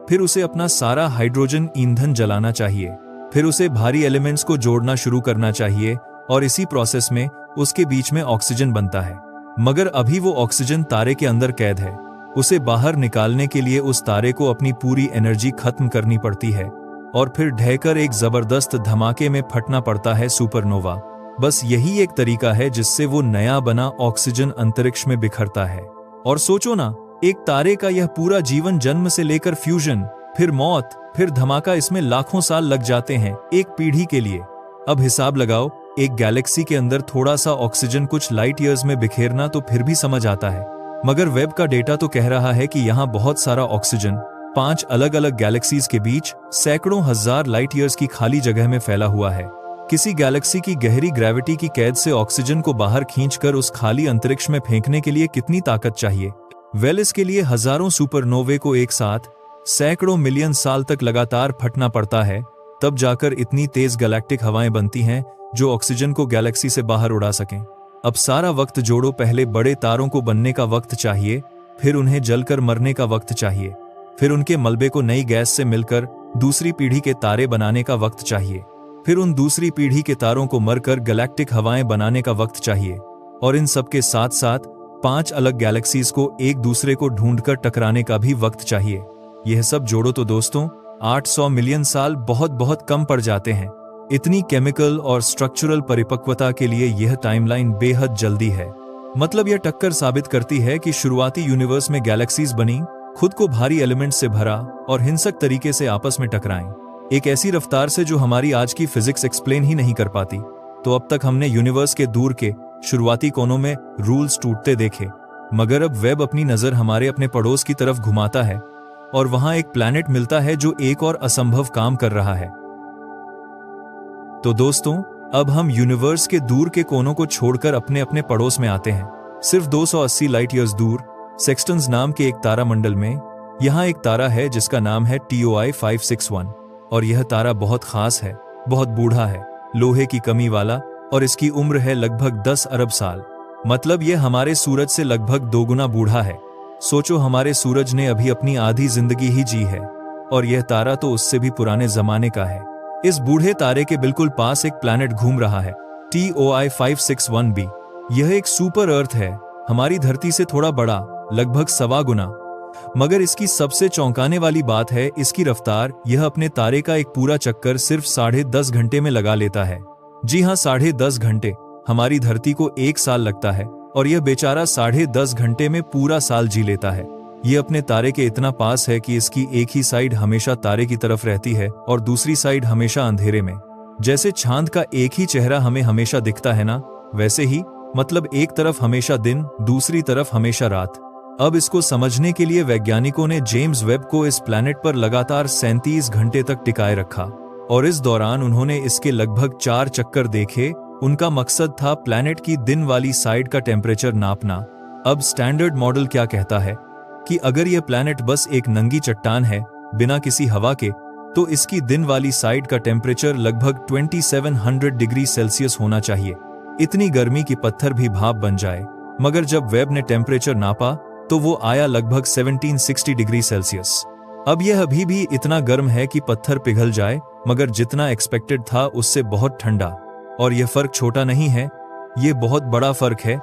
फिर उसे अपना सारा हाइड्रोजन ईंधन जलाना चाहिए, फिर उसे भारी एलिमेंट्स को जोड़ना शुरू करना चाहिए, और इसी प्रोसेस में उसके बीच में ऑक्सीजन बनता है। मगर अभी वो ऑक्सीजन तारे के अंदर कैद है, उसे बाहर निकालने के लिए उस तारे को अपनी पूरी एनर्जी खत्म करनी पड़ती है, और फिर ढहकर एक जबरदस्त धमाके में फटना पड़ता है, सुपरनोवा। बस यही एक तरीका है जिससे वो नया बना ऑक्सीजन अंतरिक्ष में बिखरता है। और सोचो ना, एक तारे का यह पूरा जीवन, जन्म से लेकर फ्यूजन, फिर मौत, फिर धमाका, इसमें लाखों साल लग जाते हैं, एक पीढ़ी के लिए। अब हिसाब लगाओ, एक गैलेक्सी के अंदर थोड़ा सा ऑक्सीजन कुछ लाइट ईयर्स में बिखेरना तो फिर भी समझ आता है, मगर वेब का डेटा तो कह रहा है कि यहाँ बहुत सारा ऑक्सीजन 5 अलग अलग गैलेक्सीज के बीच सैकड़ों हजार लाइट ईयर्स की खाली जगह में फैला हुआ है। किसी गैलेक्सी की गहरी ग्रेविटी की कैद से ऑक्सीजन को बाहर खींचकर उस खाली अंतरिक्ष में फेंकने के लिए कितनी ताकत चाहिए? वेल, इसके लिए हजारों सुपरनोवे को एक साथ सैकड़ों मिलियन साल तक लगातार फटना पड़ता है, तब जाकर इतनी तेज गैलेक्टिक हवाएं बनती हैं जो ऑक्सीजन को गैलेक्सी से बाहर उड़ा सकें। अब सारा वक्त जोड़ो, पहले बड़े तारों को बनने का वक्त चाहिए, फिर उन्हें जलकर मरने का वक्त चाहिए, फिर उनके मलबे को नई गैस से मिलकर दूसरी पीढ़ी के तारे बनाने का वक्त चाहिए, फिर उन दूसरी पीढ़ी के तारों को मरकर गैलेक्टिक हवाएं बनाने का वक्त चाहिए, और इन सबके साथ साथ 5 अलग गैलेक्सीज को एक दूसरे को ढूंढकर टकराने का भी वक्त चाहिए। यह सब जोड़ो तो दोस्तों 800 मिलियन साल बहुत बहुत कम पड़ जाते हैं। इतनी केमिकल और स्ट्रक्चरल परिपक्वता के लिए यह टाइमलाइन बेहद जल्दी है। मतलब यह टक्कर साबित करती है कि शुरुआती यूनिवर्स में गैलेक्सीज बनी, खुद को भारी एलिमेंट से भरा और हिंसक तरीके से आपस में टकराएं, एक ऐसी रफ्तार से जो हमारी आज की फिजिक्स एक्सप्लेन ही नहीं कर पाती। तो अब तक हमने यूनिवर्स के दूर के शुरुआती कोनों में रूल्स टूटते देखे, मगर अब वेब अपनी नजर हमारे अपने पड़ोस की तरफ घुमाता है और वहां एक प्लैनेट मिलता है जो एक और असंभव काम कर रहा है। तो दोस्तों, अब हम यूनिवर्स के दूर के कोनों को छोड़कर अपने अपने पड़ोस में आते हैं। सिर्फ 280 लाइट ईयर्स दूर सेक्सटन्स नाम के एक तारामंडल में यहाँ एक तारा है जिसका नाम है TOI 561, और यह तारा बहुत खास है, बहुत बूढ़ा है, लोहे की कमी वाला, और इसकी उम्र है लगभग 10 अरब साल। मतलब ये हमारे सूरज से लगभग 2 गुना बूढ़ा है। सोचो, हमारे सूरज ने अभी अपनी आधी जिंदगी ही जी है और यह तारा तो उससे भी पुराने जमाने का है। इस बूढ़े तारे के बिल्कुल पास एक प्लैनेट घूम रहा है, TOI 561b। यह एक सुपर अर्थ है, हमारी धरती से थोड़ा बड़ा, लगभग 1.25 गुना। मगर इसकी सबसे चौंकाने वाली बात है इसकी रफ्तार। यह अपने तारे का एक पूरा चक्कर सिर्फ 10.5 घंटे में लगा लेता है। जी हाँ, 10.5 घंटे। हमारी धरती को 1 साल लगता है और यह बेचारा 10.5 घंटे में पूरा साल जी लेता है। यह अपने तारे के इतना पास है कि इसकी एक ही साइड हमेशा तारे की तरफ रहती है और दूसरी साइड हमेशा अंधेरे में। जैसे चांद का एक ही चेहरा हमें हमेशा दिखता है ना, वैसे ही, मतलब एक तरफ हमेशा दिन, दूसरी तरफ हमेशा रात। अब इसको समझने के लिए वैज्ञानिकों ने जेम्स वेब को इस प्लैनेट पर लगातार 37 घंटे तक टिकाए रखा और इस दौरान उन्होंने इसके लगभग 4 चक्कर देखे। उनका मकसद था प्लैनेट की दिन वाली साइड का टेम्परेचर नापना। अब स्टैंडर्ड मॉडल क्या कहता है कि अगर यह प्लैनेट बस एक नंगी चट्टान है बिना किसी हवा के, तो इसकी दिन वाली साइड का टेम्परेचर लगभग 2700 डिग्री सेल्सियस होना चाहिए। इतनी गर्मी की पत्थर भी भाप बन जाए। मगर जब वेब ने टेम्परेचर नापा तो वो आया लगभग 1760 डिग्री सेल्सियस। अब यह अभी भी इतना गर्म है कि पत्थर पिघल जाए, मगर जितना एक्सपेक्टेड था उससे बहुत ठंडा। और यह फर्क छोटा नहीं है, यह बहुत बड़ा फर्क है।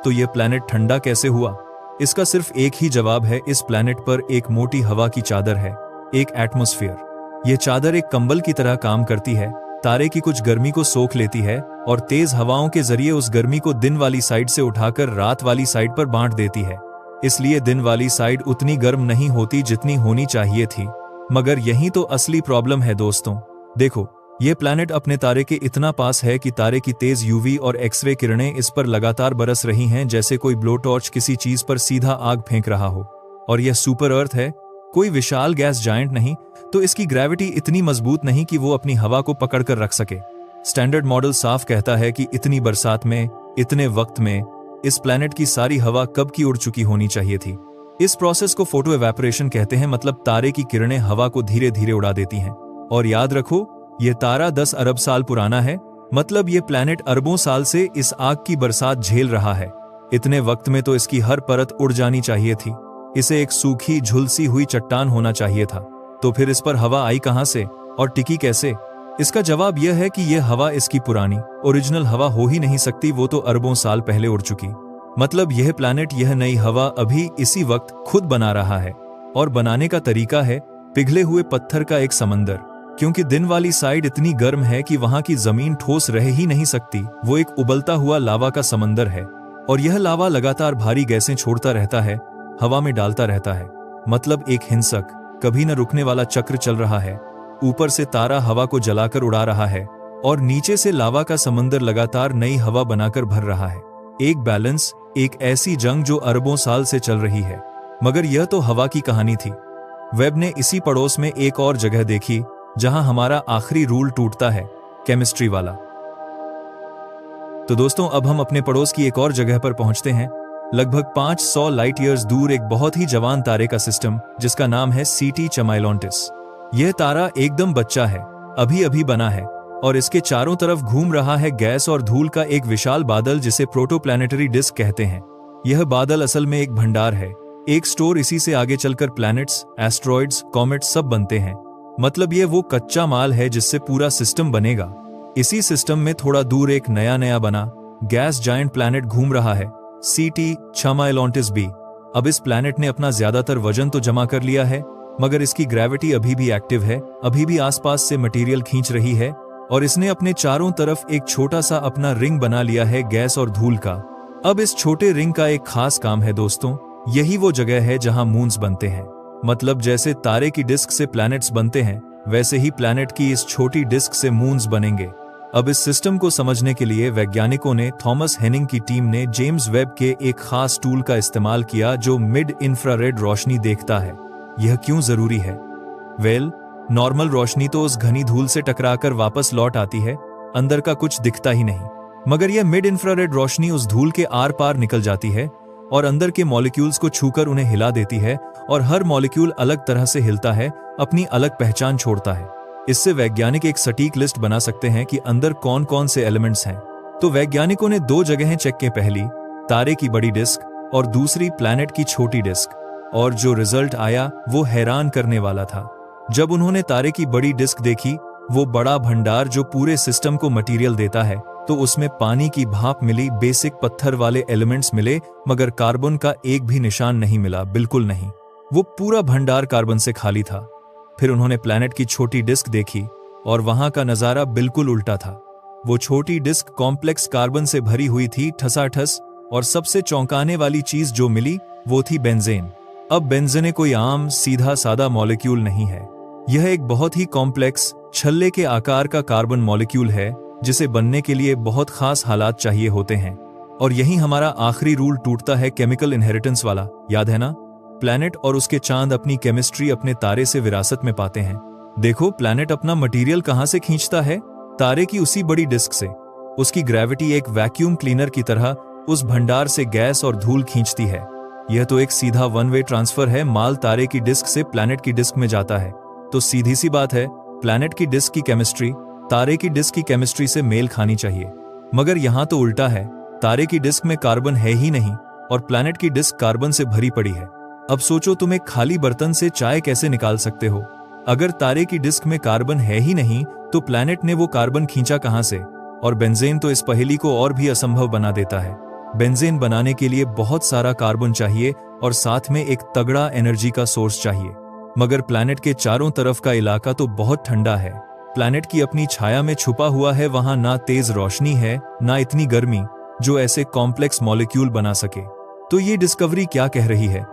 तो यह प्लैनेट ठंडा कैसे हुआ? इसका सिर्फ एक ही जवाब है, इस प्लैनेट पर एक मोटी हवा की चादर है, एक एटमॉस्फेयर। यह चादर एक कंबल की तरह काम करती है, तारे की कुछ गर्मी को सोख लेती है और तेज हवाओं के जरिए उस गर्मी को दिन वाली साइड से उठाकर रात वाली साइड पर बांट देती है। इसलिए दिन वाली साइड उतनी गर्म नहीं होती जितनी होनी चाहिए थी। मगर यही तो असली प्रॉब्लम है दोस्तों। देखो, यह प्लैनेट अपने तारे के इतना पास है कि तारे की तेज यूवी और एक्सरे किरणें इस पर लगातार बरस रही हैं, जैसे कोई ब्लो टॉर्च किसी चीज पर सीधा आग फेंक रहा हो। और यह सुपर अर्थ है, कोई विशाल गैस जायंट नहीं, तो इसकी ग्रेविटी इतनी मजबूत नहीं कि वो अपनी हवा को पकड़ कर रख सके। स्टैंडर्ड मॉडल साफ कहता है कि इतनी बरसात में, इतने वक्त में इस प्लैनेट की सारी हवा कब की उड़ चुकी होनी चाहिए थी। इस प्रोसेस को फोटो एवेपोरेशन कहते हैं, मतलब तारे की किरणें हवा को धीरे धीरे उड़ा देती हैं। और याद रखो, यह तारा 10 अरब साल पुराना है, मतलब यह प्लैनेट अरबों साल से इस आग की बरसात झेल रहा है। इतने वक्त में तो इसकी हर परत उड़ जानी चाहिए थी। इसे एक सूखी झुलसी हुई चट्टान होना चाहिए था। तो फिर इस पर हवा आई कहां से और टिकी कैसे? इसका जवाब यह है कि यह हवा इसकी पुरानी ओरिजिनल हवा हो ही नहीं सकती, वो तो अरबों साल पहले उड़ चुकी। मतलब यह प्लैनेट यह नई हवा अभी इसी वक्त खुद बना रहा है। और बनाने का तरीका है पिघले हुए पत्थर का एक समंदर। क्योंकि दिन वाली साइड इतनी गर्म है कि वहां की जमीन ठोस रह ही नहीं सकती, वो एक उबलता हुआ लावा का समंदर है। और यह लावा लगातार भारी गैसें छोड़ता रहता है, हवा में डालता रहता है। मतलब एक हिंसक, कभी न रुकने वाला चक्र चल रहा है। ऊपर से तारा हवा को जलाकर उड़ा रहा है और नीचे से लावा का समंदर लगातार नई हवा बनाकर भर रहा है। एक बैलेंस, एक ऐसी जंग जो अरबों साल से चल रही है। मगर यह तो हवा की कहानी थी। वेब ने इसी पड़ोस में एक और जगह देखी जहां हमारा आखिरी रूल टूटता है, केमिस्ट्री वाला। तो दोस्तों, अब हम अपने पड़ोस की एक और जगह पर पहुंचते हैं, लगभग 500 लाइट ईयर्स दूर एक बहुत ही जवान तारे का सिस्टम जिसका नाम है CT चमाइलोंटिस। यह तारा एकदम बच्चा है, अभी अभी बना है और इसके चारों तरफ घूम रहा है गैस और धूल का एक विशाल बादल जिसे प्रोटोप्लैनेटरी डिस्क कहते हैं। यह बादल असल में एक भंडार है, एक स्टोर। इसी से आगे चलकर प्लैनेट्स, एस्ट्रॉइड्स, कॉमेट्स सब बनते हैं। मतलब यह वो कच्चा माल है जिससे पूरा सिस्टम बनेगा। इसी सिस्टम में थोड़ा दूर एक नया बना गैस जायंट प्लैनेट घूम रहा है, CT चमाइलोंटिस b। अब इस प्लैनेट ने अपना ज्यादातर वजन तो जमा कर लिया है, मगर इसकी ग्रेविटी अभी भी एक्टिव है, अभी भी आसपास से मटेरियल खींच रही है और इसने अपने चारों तरफ एक छोटा सा अपना रिंग बना लिया है गैस और धूल का। अब इस छोटे रिंग का एक खास काम है दोस्तों, यही वो जगह है जहां मून्स बनते हैं। मतलब जैसे तारे की डिस्क से प्लैनेट्स बनते हैं, वैसे ही प्लैनेट की इस छोटी डिस्क से मून्स बनेंगे। अब इस सिस्टम को समझने के लिए वैज्ञानिकों ने, थॉमस हेनिंग की टीम ने जेम्स वेब के एक खास टूल का इस्तेमाल किया जो मिड इंफ्रारेड रोशनी देखता है। यह क्यों जरूरी है? नॉर्मल रोशनी तो उस घनी धूल से टकराकर वापस लौट आती है, अंदर का कुछ दिखता ही नहीं। मगर यह मिड इंफ्रारेड रोशनी उस धूल के आर पार निकल जाती है और अंदर के मॉलिक्यूल्स को छूकर उन्हें हिला देती है और हर मॉलिक्यूल अलग तरह से हिलता है, अपनी अलग पहचान छोड़ता है। इससे वैज्ञानिक एक सटीक लिस्ट बना सकते हैं कि अंदर कौन कौन से एलिमेंट्स हैं। तो वैज्ञानिकों ने 2 जगहें चेक की। पहली, तारे की बड़ी डिस्क और दूसरी प्लैनेट की छोटी डिस्क। और जो रिजल्ट आया वो हैरान करने वाला था। जब उन्होंने तारे की बड़ी डिस्क देखी, वो बड़ा भंडार जो पूरे सिस्टम को मटेरियल देता है, तो उसमें पानी की भाप मिली, बेसिक पत्थर वाले एलिमेंट्स मिले, मगर कार्बन का एक भी निशान नहीं मिला, बिल्कुल नहीं। वो पूरा भंडार कार्बन से खाली था। फिर उन्होंने प्लैनेट की छोटी डिस्क देखी और वहां का नजारा बिल्कुल उल्टा था। वो छोटी डिस्क कॉम्प्लेक्स कार्बन से भरी हुई थी, ठसाठस, और सबसे चौंकाने वाली चीज जो मिली वो थी बेंजीन। अब बेंजीन कोई आम सीधा सादा मॉलिक्यूल नहीं है। यह एक बहुत ही कॉम्प्लेक्स छल्ले के आकार का कार्बन मॉलिक्यूल है, जिसे बनने के लिए बहुत खास हालात चाहिए होते हैं। और यही हमारा आखिरी रूल टूटता है, केमिकल इनहेरिटेंस वाला, याद है ना? प्लैनेट और उसके चांद अपनी केमिस्ट्री अपने तारे से विरासत में पाते हैं। देखो, प्लैनेट अपना मटेरियल कहां से खींचता है? तारे की उसी बड़ी डिस्क से। उसकी ग्रेविटी एक वैक्यूम क्लीनर की तरह उस भंडार से गैस और धूल खींचती है। यह तो एक सीधा वन वे ट्रांसफर है। माल तारे की डिस्क से प्लैनेट की डिस्क में जाता है, तो सीधी सी बात है, प्लैनेट की डिस्क की केमिस्ट्री तारे की डिस्क की केमिस्ट्री से मेल खानी चाहिए। मगर यहां तो उल्टा है। तारे की डिस्क में कार्बन है ही नहीं और प्लैनेट की डिस्क कार्बन से भरी पड़ी है। अब सोचो, तुम एक खाली बर्तन से चाय कैसे निकाल सकते हो? अगर तारे की डिस्क में कार्बन है ही नहीं, तो प्लैनेट ने वो कार्बन खींचा कहां से? और बेंजीन तो इस पहेली को और भी असंभव बना देता है। बेंजीन बनाने के लिए बहुत सारा कार्बन चाहिए और साथ में एक तगड़ा एनर्जी का सोर्स चाहिए। मगर प्लैनेट के चारों तरफ का इलाका तो बहुत ठंडा है। प्लैनेट की अपनी छाया में छुपा हुआ है। वहां ना तेज रोशनी है, ना इतनी गर्मी जो ऐसे कॉम्प्लेक्स मॉलिक्यूल बना सके। तो ये डिस्कवरी क्या कह रही है?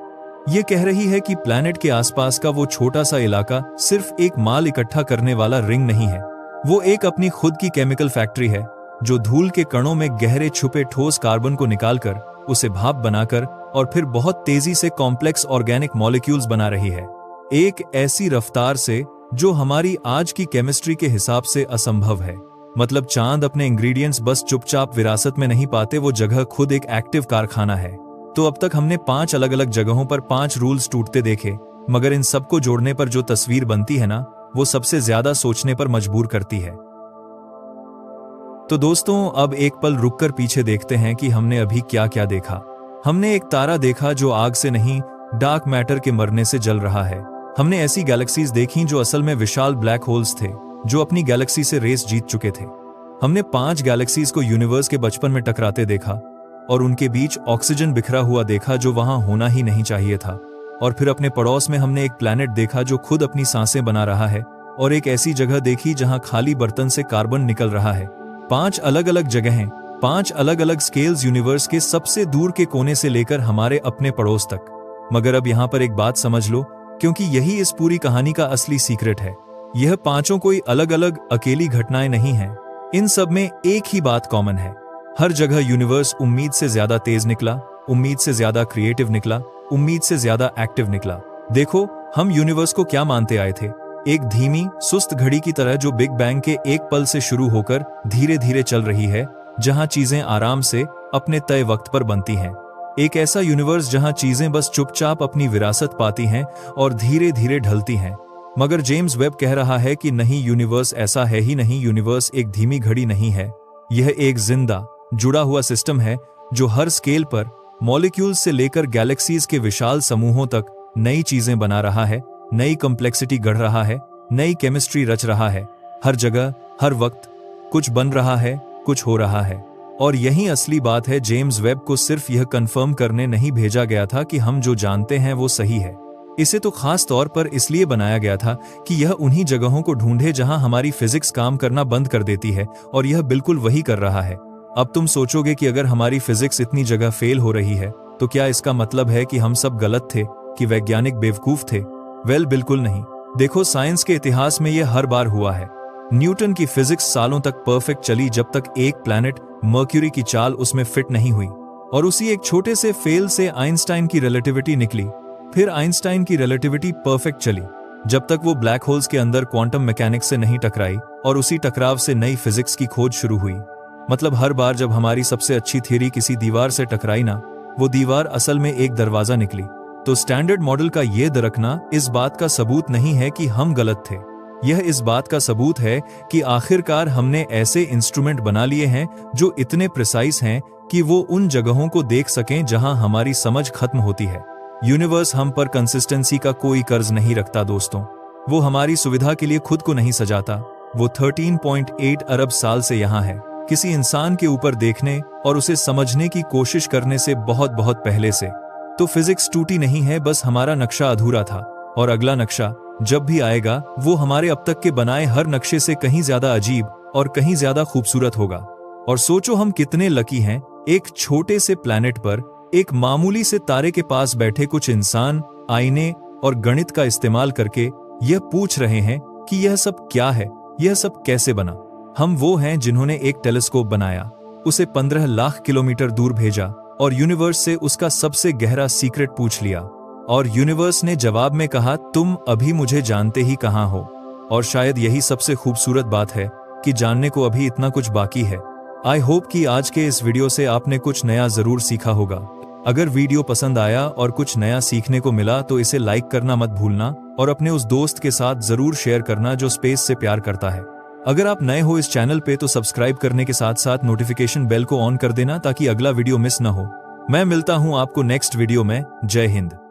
ये कह रही है कि प्लैनेट के आसपास का वो छोटा सा इलाका सिर्फ एक माल इकट्ठा करने वाला रिंग नहीं है। वो एक अपनी खुद की केमिकल फैक्ट्री है, जो धूल के कणों में गहरे छुपे ठोस कार्बन को निकालकर उसे भाप बनाकर और फिर बहुत तेजी से कॉम्प्लेक्स ऑर्गेनिक मॉलिक्यूल्स बना रही है। एक ऐसी रफ्तार से जो हमारी आज की केमिस्ट्री के हिसाब से असंभव है। मतलब चांद अपने इंग्रेडिएंट्स बस चुपचाप विरासत में नहीं पाते, वो जगह खुद एक एक्टिव कारखाना है। तो अब तक हमने 5 अलग अलग जगहों पर 5 रूल्स टूटते देखे, मगर इन सबको जोड़ने पर जो तस्वीर बनती है ना, वो सबसे ज्यादा सोचने पर मजबूर करती है। तो दोस्तों, अब एक पल रुककर पीछे देखते हैं कि हमने अभी क्या क्या देखा। हमने एक तारा देखा जो आग से नहीं, डार्क मैटर के मरने से जल रहा है। हमने ऐसी गैलेक्सीज देखी जो असल में विशाल ब्लैक होल्स थे, जो अपनी गैलेक्सी से रेस जीत चुके थे। हमने 5 गैलेक्सीज को यूनिवर्स के बचपन में टकराते देखा और उनके बीच ऑक्सीजन बिखरा हुआ देखा जो वहां होना ही नहीं चाहिए था। और फिर अपने पड़ोस में हमने एक प्लैनेट देखा जो खुद अपनी सांसें बना रहा है, और एक ऐसी जगह देखी जहां खाली बर्तन से कार्बन निकल रहा है। 5 अलग अलग जगहें, 5 अलग अलग स्केल्स, यूनिवर्स के सबसे दूर के कोने से लेकर हमारे अपने पड़ोस तक। मगर अब यहां पर एक बात समझ लो, क्योंकि यही इस पूरी कहानी का असली सीक्रेट है। यह 5 कोई अलग अलग अकेली घटनाएं नहीं हैं। इन सब में एक ही बात कॉमन है। हर जगह यूनिवर्स उम्मीद से ज्यादा तेज निकला, उम्मीद से ज्यादा क्रिएटिव निकला, उम्मीद से ज्यादा एक्टिव निकला। देखो, हम यूनिवर्स को क्या मानते आए थे? एक धीमी सुस्त घड़ी की तरह जो बिग बैंग के एक पल से शुरू होकर धीरे धीरे चल रही है, जहां चीजें आराम से अपने तय वक्त पर बनती हैं। एक ऐसा यूनिवर्स जहां चीजें बस चुपचाप अपनी विरासत पाती हैं और धीरे धीरे ढलती हैं। मगर जेम्स वेब कह रहा है कि नहीं, यूनिवर्स ऐसा है ही नहीं। यूनिवर्स एक धीमी घड़ी नहीं है, यह एक जिंदा जुड़ा हुआ सिस्टम है जो हर स्केल पर मॉलिक्यूल्स से लेकर गैलेक्सीज के विशाल समूहों तक नई चीजें बना रहा है, नई कॉम्प्लेक्सिटी गढ़ रहा है, नई केमिस्ट्री रच रहा है। हर जगह, हर वक्त कुछ बन रहा है, कुछ हो रहा है। और यही असली बात है। जेम्स वेब को सिर्फ यह कंफर्म करने नहीं भेजा गया था कि हम जो जानते हैं वो सही है। इसे तो खास तौर पर इसलिए बनाया गया था कि यह उन्हीं जगहों को ढूंढे जहां हमारी फिजिक्स काम करना बंद कर देती है, और यह बिल्कुल वही कर रहा है। अब तुम सोचोगे कि अगर हमारी फिजिक्स इतनी जगह फेल हो रही है, तो क्या इसका मतलब है कि हम सब गलत थे, कि वैज्ञानिक बेवकूफ थे? वेल, बिल्कुल नहीं। देखो, साइंस के इतिहास में यह हर बार हुआ है। न्यूटन की फिजिक्स सालों तक परफेक्ट चली, जब तक एक प्लैनेट मर्क्यूरी की चाल उसमें फिट नहीं हुई, और उसी एक छोटे से फेल से आइंस्टाइन की रिलेटिविटी निकली। फिर आइंस्टाइन की रिलेटिविटी परफेक्ट चली, जब तक वो ब्लैक होल्स के अंदर क्वांटम मैकेनिक्स से नहीं टकराई, और उसी टकराव से नई फिजिक्स की खोज शुरू हुई। मतलब हर बार जब हमारी सबसे अच्छी थ्योरी किसी दीवार से टकराई ना, वो दीवार असल में एक दरवाजा निकली। तो स्टैंडर्ड मॉडल का ये दरकना इस बात का सबूत नहीं है कि हम गलत थे, यह इस बात का सबूत है कि आखिरकार हमने ऐसे इंस्ट्रूमेंट बना लिए हैं जो इतने प्रिसाइज हैं कि वो उन जगहों को देख सकें जहां हमारी समझ खत्म होती है। यूनिवर्स हम पर कंसिस्टेंसी का कोई कर्ज नहीं रखता दोस्तों। वो हमारी सुविधा के लिए खुद को नहीं सजाता। वो 13.8 अरब साल से यहाँ है, किसी इंसान के ऊपर देखने और उसे समझने की कोशिश करने से बहुत बहुत पहले से। तो फिजिक्स टूटी नहीं है, बस हमारा नक्शा अधूरा था, और अगला नक्शा जब भी आएगा वो हमारे अब तक के बनाए हर नक्शे से कहीं ज्यादा अजीब और कहीं ज्यादा खूबसूरत होगा। और सोचो हम कितने लकी हैं, एक छोटे से प्लैनेट पर एक मामूली से तारे के पास बैठे कुछ इंसान आईने और गणित का इस्तेमाल करके यह पूछ रहे हैं कि यह सब क्या है, यह सब कैसे बना। हम वो हैं जिन्होंने एक टेलीस्कोप बनाया, उसे 15 लाख किलोमीटर दूर भेजा और यूनिवर्स से उसका सबसे गहरा सीक्रेट पूछ लिया, और यूनिवर्स ने जवाब में कहा तुम अभी मुझे जानते ही कहां हो। और शायद यही सबसे खूबसूरत बात है कि जानने को अभी इतना कुछ बाकी है। आई होप कि आज के इस वीडियो से आपने कुछ नया जरूर सीखा होगा। अगर वीडियो पसंद आया और कुछ नया सीखने को मिला तो इसे लाइक करना मत भूलना, और अपने उस दोस्त के साथ जरूर शेयर करना जो स्पेस से प्यार करता है। अगर आप नए हो इस चैनल पे तो सब्सक्राइब करने के साथ साथ नोटिफिकेशन बेल को ऑन कर देना ताकि अगला वीडियो मिस ना हो। मैं मिलता हूं आपको नेक्स्ट वीडियो में। जय हिंद।